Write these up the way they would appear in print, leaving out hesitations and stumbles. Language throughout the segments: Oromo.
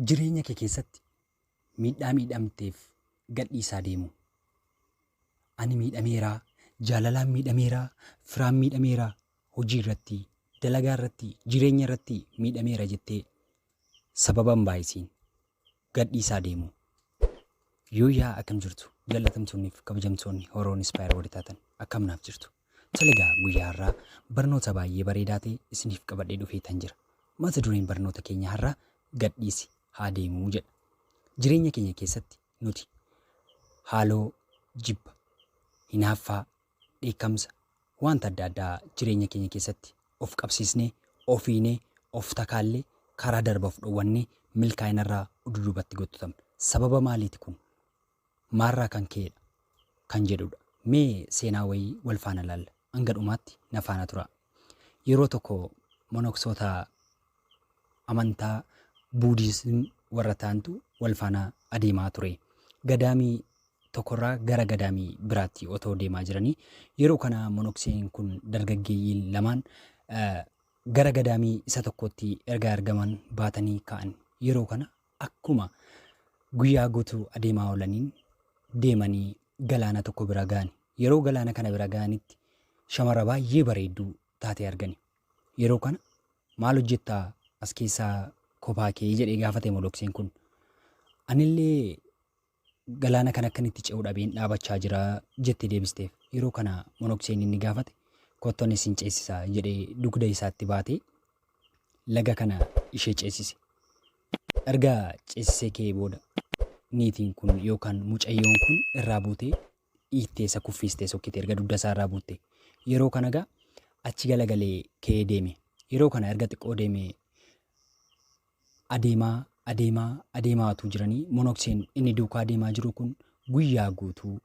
Jireenya kee keessatti miidhaa miidhamteef gadhiisaa deemu. Ani miidhameeraa, jaalalaan miidhameeraa, firaan miidhameeraa, hojii irratti, dalagaa irratti, jireenya irratti miidhameera jettee sababa hin baay'isiin gadhiisaa deemu. Yoo yaa akkam jirtu jaalatamtoonniif kabajamtoonni Oroon Inspire warri taatan akkamnaaf jirtu. Talagaa guyyaa har'aa barnoota baay'ee bareedaa ta'e isiniif qabadhee dhufee tan jira. Mata dureen barnoota keenya har'aa gadhiisi haa deemuu jedha. Jireenya keenya keessatti nuti haaloo jibba, hinaaffaa, dheekkamsa wanta adda addaa jireenya keenya keessatti of qabsiisnee, ofiinee, of takaallee karaa darbaaf dhowwannee milkaa'inarraa ududubatti gottatamna. Sababa maaliiti kun? Maarraa kan ka'edha kan jedhudha. Mee seenaa wayii wal faana ilaalla. Hanga dhumaatti na faana tura. Yeroo tokko monoksoota amantaa buudiizim warra ta'antu wal faana adeemaa ture. Gadaamii tokkorraa gara gadaamii biraatti otoo deemaa jiranii yeroo kana monokseen kun dargaggeeyyiin lamaan gara gadaamii isa tokkotti erga argaman baatanii ka'an. Yeroo kana akkuma guyyaa guutuu adeemaa oolaniin deemanii galaana tokko bira ga'ani. Yeroo galaana kana bira ga'anitti shamara baay'ee bareedduu taatee argani. Yeroo kana maal hojjettaa as keessaa kophaa kee jedhee gaafate monokseen kun. Anillee galaana kana akkanitti ce'uu dhabeen dhaabachaa jira jettee deebisteef. Yeroo kana monokseen inni gaafate kottoon isin ceesisaa jedhee dugda isaatti baatee laga kana ishee ceesise. Erga ceesisee kee booda niitiin kun yookaan mucayyoon kun irraa buutee dhiittee isa kuffistee sokkite erga dugda isaa irraa buutte. Yeroo kana gaa achi galagalee kee deeme. Yeroo kana erga xiqqoo deeme adeemaatu jiranii monokseen inni duukaa deemaa jiru kun guyyaa guutuu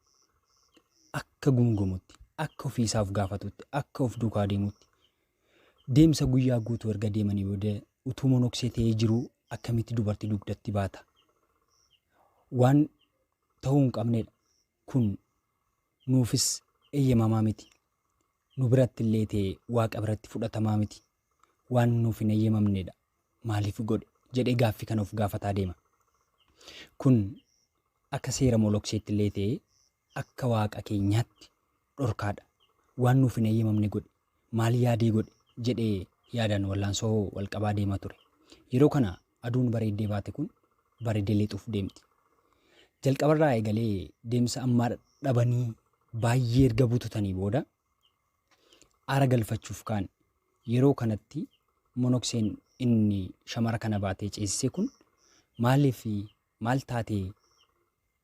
akka gungumutti, akka ofiisaaf gaafatutti, akka of duukaa deemutti deemsa guyyaa guutuu erga deemanii booda utuu monoksee ta'ee jiru akkamitti dubartii dugdatti baata? Waan ta'uu hin qabnedha. Kun nuufis eeyyamamaa miti. Nu biratti illee ta'e waaqa biratti fudhatamaa miti. Waan nuuf hin eeyyamamnedha. Maaliif godhe jedhee gaaffii kana of gaafataa deema. Kun akka seera monokseetti illee ta'e akka waaqa keenyaatti dhorkaadha. Waan nuuf hin eeyyamamne godhe, maal yaadee godhe jedhee yaadaan wallaansoo walqabaa deemaa ture. Yeroo kana aduun bareeddee baate kun bareeddee lixuuf deemti. Jalqabarraa eegalee deemsa ammaa dhabanii baay'ee erga bututanii booda aara galfachuuf kaan. Yeroo kanatti monokseen inni shamara kana baatee ceesise kun maaliif maal taatee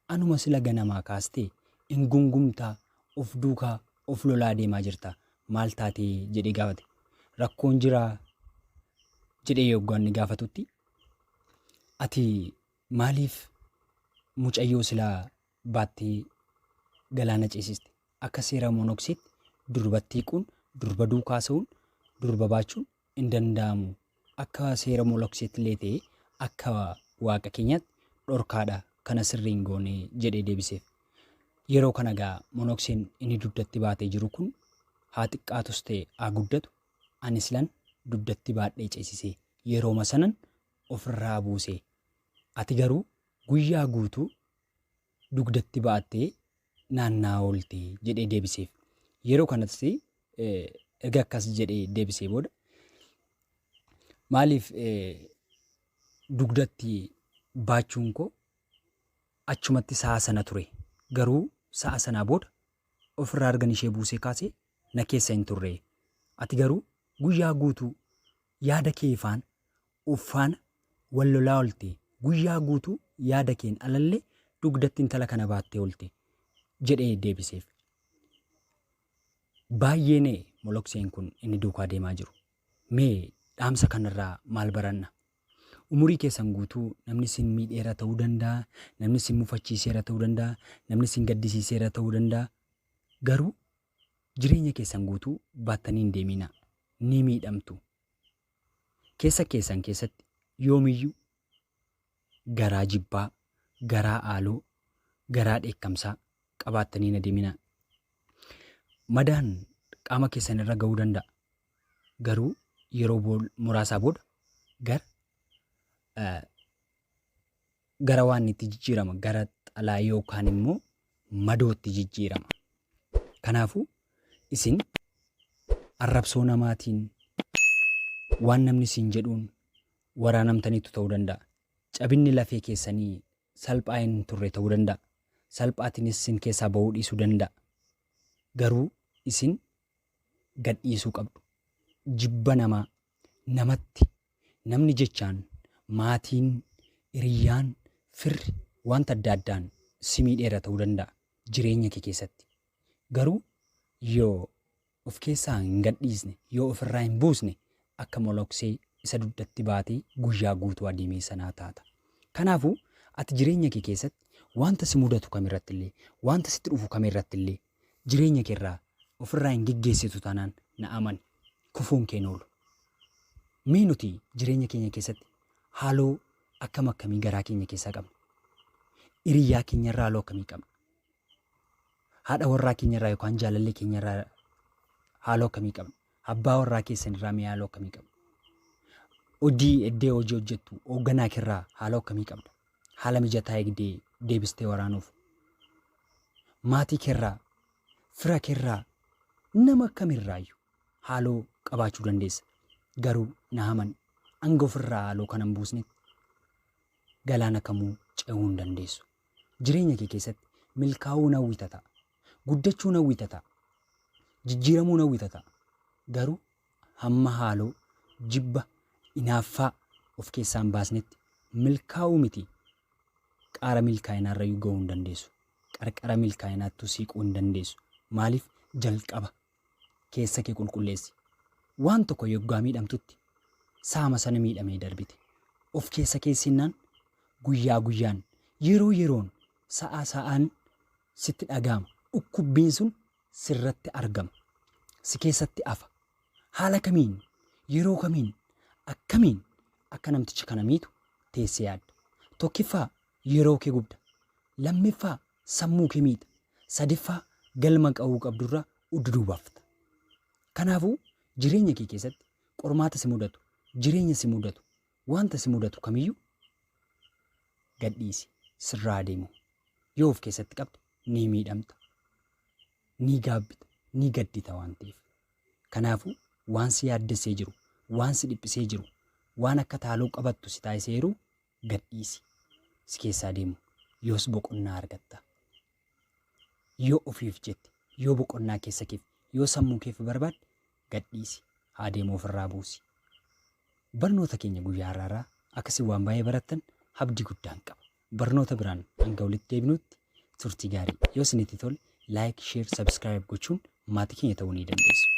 anuma sila ganamaa kaastee hin gungumtaa of duukaa of lolaa deemaa jirta maal taatee jedhee gaafate. Rakkoon jiraa jedhee yoggaan gaafatutti ati maaliif mucayyoo silaa baattee galaana ceesiste? Akka seera monokseetti durbattii kun durba duukaa sa'uun durba baachuun hin danda'amu. Akka seera monokseetti illee ta'e akka waaqa keenyaatti dhorkaadha kana sirriin goone jedhee deebiseef. Yeroo kana gaa monokseen inni dugdatti baatee jiru kun haa xiqqaatus ta'e haa guddatu ani silan dugdatti baadhee ceesisee yerooma sanan ofirraa buusee ati garuu guyyaa guutuu dugdatti baattee naannaa oolte jedhee deebiseef. Yeroo kanatti erga akkas jedhee deebisee booda maaliif dugdatti baachuun koo achumatti sa'a sana ture garuu sa'a sanaa booda ofirraa argan ishee buusee kaasee na keessa hin turre. Ati garuu guyyaa guutuu yaada kee faana uffaana wal lolaa oolte. Guyyaa guutuu yaada keen alallee dugdatti intala kana baattee oolte jedhee deebiseef. Baay'eenee monokseen kun inni duukaa deemaa jiru. Mee dhaamsa kanarraa maal baranna? Umurii keessan guutuu namni sin miidheera ta'uu danda'a, namni sin mufachiiseera ta'uu danda'a, namni sin gaddisiiseera ta'uu danda'a. Garuu jireenya keessan guutuu baattanii hin deemina. Ni miidhamtu. Keessa keessan keessatti yoomiyyuu garaa jibbaa, garaa aaloo, garaa dheekkamsaa qabaattanii hin adeemina. Madaan qaama keessan irra ga'uu danda'a. Garuu yeroo muraasaa booda gara gara waan itti jijjiirama, gara xalaa yookaan immoo madootti jijjiirama. Kanaafuu isin arrabsoo namaatiin waan namni isin jedhuun waraanamtaniitu ta'uu danda'a. Cabinni lafee keessanii salphaa hin turre ta'uu danda'a. Salphaatiinis isin keessaa bahuu dhiisuu danda'a. Garuu isin gadhiisuu qabdu. Jibba namaa namatti namni jechaan maatiin, hiriyyaan, firri wanta adda addaan si miidheera ta'uu danda'a jireenya kee keessatti. Garuu yoo of keessaa hin gadhiisne, yoo ofirraa hin buusne akka moloksee isa dugdatti baatee guyyaa guutuu adeemee sanaa taata. Kanaafuu ati jireenya kee keessatti wanta si mudatu kamirrattillee, wanta sitti dhufu kamirrattillee jireenya keerraa ofirraa hin geggeessitu taanaan na amani kufuun kee oolu. Mee nuti jireenya keenya keessatti haaloo akkam akkamii garaa keenya keessaa qabna? Hiriyyaa keenyarraa haaloo akkamii qabna? Haadha warraa keenyarraa yookaan jaalallee keenyarraa haaloo akkamii qabna? Abbaa warraa keessanirraa mee haaloo akkamii qabna? Hojii eddee hojii hojjettu hoogganaa keerraa haaloo akkamii qabda? Haala mijataa eegdee deebistee waraanuuf. Maatii keerraa, fira keerraa, nama kamirraayyuu haaloo qabaachuu dandeessa. Garuu na amani hanga ofirraa haaloo kana hin buusnetti galaana kamuu ce'uu hin dandeessu. Jireenya kee keessatti milkaa'uu hawwita ta'a. Guddachuu hawwita ta'a. Jijjiiramuu hawwita ta'a. Garuu hamma haaloo jibba inaaffaa of keessaa hin baasnetti milkaa'uu miti. Qaara milkaa'inaarrayyuu gahuu hin dandeessu. Qarqara milkaa'inaattuu siiquu hin dandeessu. Maaliif? Jalqaba keessa kee qulqulleessi. Waan tokko yoggaa miidhamtutti saama sana miidhamee darbite. Of keessa keessinaan guyyaa guyyaan yeroo yeroon sa'aa sa'aan sitti dhaga'ama. Dhukkubbiin sun sirratti argama. Si keessatti hafa. Haala kamiin, yeroo kamiin, akkamiin akka namticha kana miitu teessee yaadda. Tokkiffaa yeroo kee gubda. Lammiffaa sammuu kee miita. Sadiffaa galma qabuu qabdurraa udduubaafta. Kanaafuu jireenya kee keessatti qormaata si mudatu, jireenya si mudatu, wanta si mudatu kamiyyuu gadhiisi sirraa adeemu. Yoo of keessatti qabde ni miidhamta, ni gaabbita, ni gaddita waan ta'eef. Kanaafuu waan si yaaddessee jiru, waan si dhiphisee jiru, waan akka taaloo qabattu si taasisee jiru gadhiisi. Si keessaa adeemu yoos boqonnaa argatta. Yoo ofiif jette, yoo boqonnaa keessa keef, yoo sammuu keef barbaadde gadhiisi. Adeemu ofirraa buusi. Barnoota keenya guyyaa har'aa akkasii waan baay'ee barattan abdii guddaan qaba. Barnoota biraan hanga walitti deebinutti turtii gaarii. Yoo isinitti tole laayik, sheer, sabskiraayib gochuun maatii keenya ta'uu ni dandeessu.